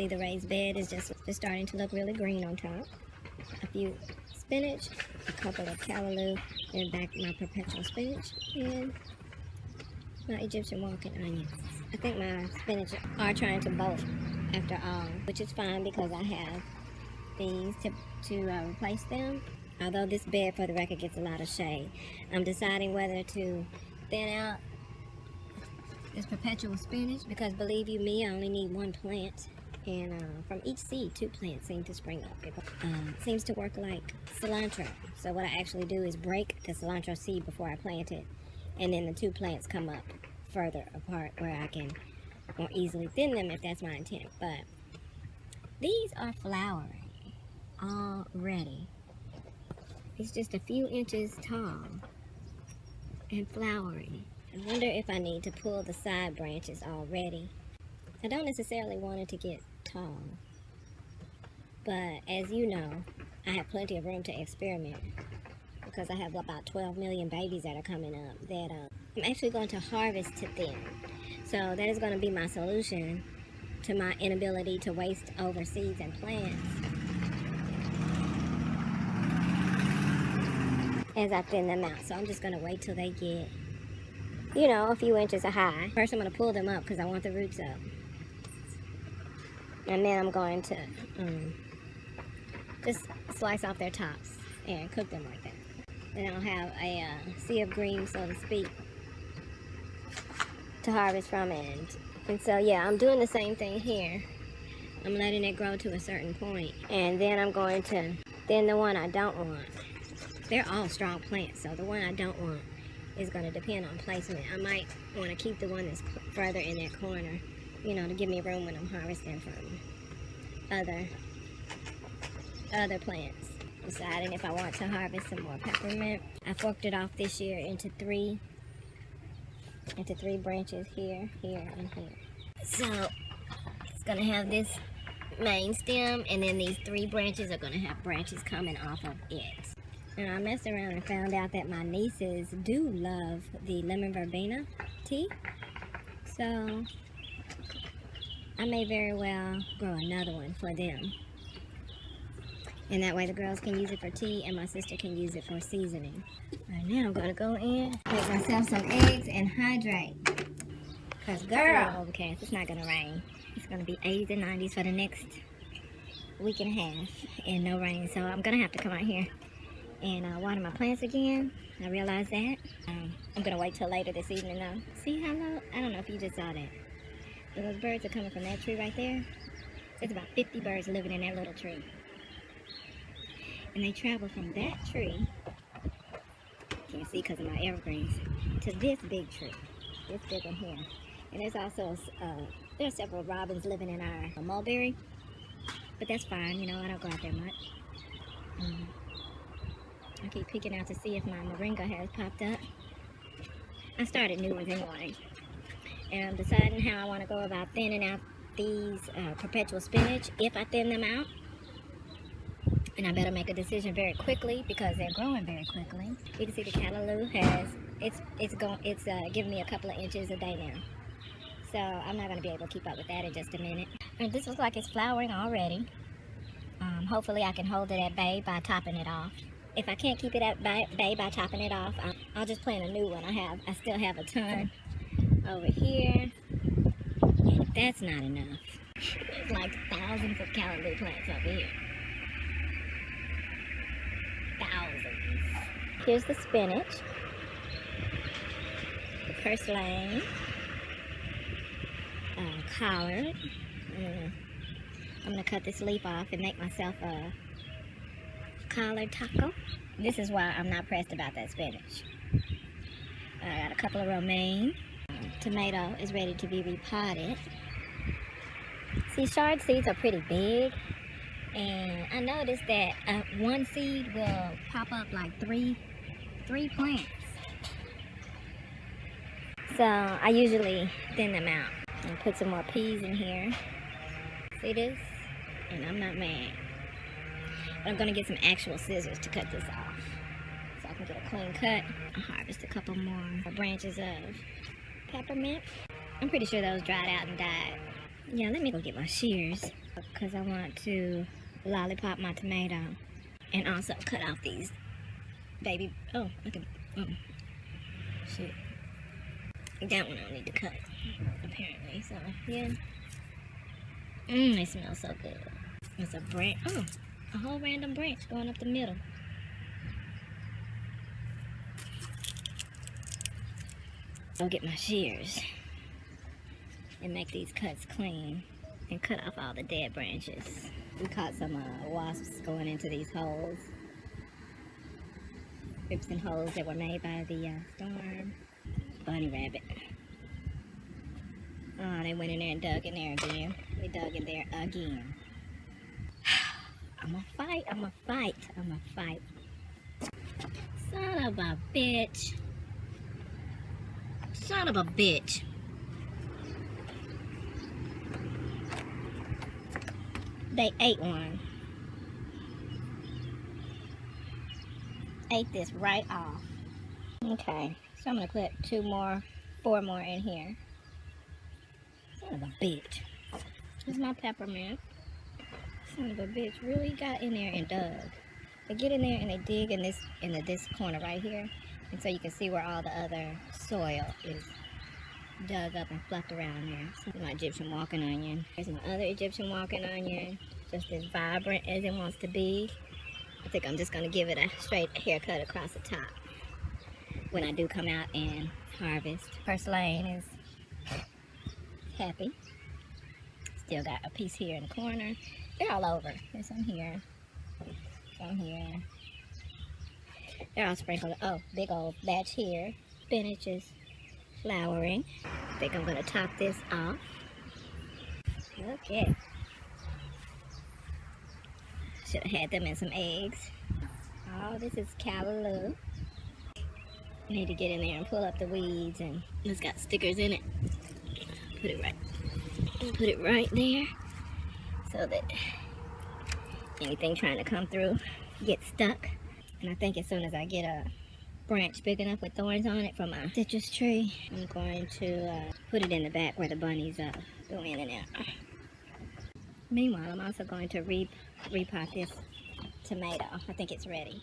The raised bed is just starting to look really green on top. A few spinach, a couple of callaloo, and back my perpetual spinach, and my Egyptian walking onions. I think my spinach are trying to bolt after all, which is fine because I have these to replace them. Although this bed, for the record, gets a lot of shade. I'm deciding whether to thin out this perpetual spinach because, believe you me, I only need one plant. And from each seed, 2 plants seem to spring up. It seems to work like cilantro. So what I actually do is break the cilantro seed before I plant it. And then the 2 plants come up further apart where I can more easily thin them if that's my intent. But these are flowering already. It's just a few inches tall and flowering. I wonder if I need to pull the side branches already. I don't necessarily want it to get tall, but as you know, I have plenty of room to experiment because I have about 12 million babies that are coming up that I'm actually going to harvest to thin. So that is going to be my solution to my inability to waste over seeds and plants as I thin them out. So I'm just going to wait till they get, you know, a few inches high. First I'm going to pull them up because I want the roots up. And then I'm going to just slice off their tops and cook them like that. Then I'll have a sea of green, so to speak, to harvest from it. And so, yeah, I'm doing the same thing here. I'm letting it grow to a certain point. And then I'm going to thin the one I don't want. They're all strong plants, so the one I don't want is going to depend on placement. I might want to keep the one that's further in that corner, you know, to give me room when I'm harvesting from other plants. Deciding if I want to harvest some more peppermint. I forked it off this year into three branches here, here, and here. So it's gonna have this main stem, and then these 3 branches are gonna have branches coming off of it. And I messed around and found out that my nieces do love the lemon verbena tea. So I may very well grow another one for them. And that way the girls can use it for tea and my sister can use it for seasoning. Right now I'm gonna go in, make myself some eggs and hydrate. Cause girl, overcast, it's not gonna rain. It's gonna be 80s and 90s for the next week and a half and no rain. So I'm gonna have to come out here and water my plants again. I realize that. I'm gonna wait till later this evening though. See how low? I don't know if you just saw that. But those birds are coming from that tree right there. There's about 50 birds living in that little tree. And they travel from that tree, can't see because of my evergreens, to this big tree, this big one here. And there's also, there's several robins living in our mulberry, but that's fine, you know, I don't go out there much. I keep peeking out to see if my moringa has popped up. I started new ones anyway. And I'm deciding how I want to go about thinning out these perpetual spinach, if I thin them out. And I better make a decision very quickly because they're growing very quickly. You can see the callaloo has, it's giving me a couple of inches a day now. So I'm not going to be able to keep up with that in just a minute. And this looks like it's flowering already. Hopefully I can hold it at bay by topping it off. If I can't keep it at bay by topping it off, I'll just plant a new one. I still have a ton over here. And if that's not enough, there's like thousands of callaloo plants over here. Thousands. Here's the spinach, the purslane, collard. I'm gonna cut this leaf off and make myself a collard taco. This is why I'm not pressed about that spinach. I got a couple of romaine. Tomato is ready to be repotted. See, chard seeds are pretty big. And I noticed that one seed will pop up like three plants. So I usually thin them out and put some more peas in here. See this? And I'm not mad. But I'm gonna get some actual scissors to cut this off so I can get a clean cut. I'll harvest a couple more branches of peppermint. I'm pretty sure those dried out and died. Yeah, let me go get my shears. because I want to lollipop my tomato and also cut off these baby, oh, shit. That one I don't need to cut, apparently, so, yeah. They smell so good. It's a branch, oh, a whole random branch going up the middle. Go get my shears and make these cuts clean and cut off all the dead branches. We caught some wasps going into these holes. Rips and holes that were made by the storm. Bunny rabbit. Oh, they went in there and dug in there again. They dug in there again. I'ma fight, I'ma fight, I'ma fight. Son of a bitch. Son of a bitch. They ate one. Ate this right off. Okay, so I'm gonna put 4 more in here. Son of a bitch. This is my peppermint. Son of a bitch really got in there and dug. They get in there and they dig in this corner right here. And so you can see where all the other soil is dug up and fluffed around there. So my Egyptian walking onion. Here's my other Egyptian walking onion. Just as vibrant as it wants to be. I think I'm just going to give it a straight haircut across the top when I do come out and harvest. First lane is happy. Still got a piece here in the corner. They're all over. There's some here. Some here. They're all sprinkled. Oh, big old batch here. Spinach is flowering. I think I'm going to top this off. Okay. Should have had them in some eggs. Oh, this is callaloo. Need to get in there and pull up the weeds, and it's got stickers in it. Put it right there so that anything trying to come through gets stuck. And I think as soon as I get a branch big enough with thorns on it from my citrus tree, I'm going to put it in the back where the bunnies go in and out. Meanwhile, I'm also going to repot this tomato. I think it's ready.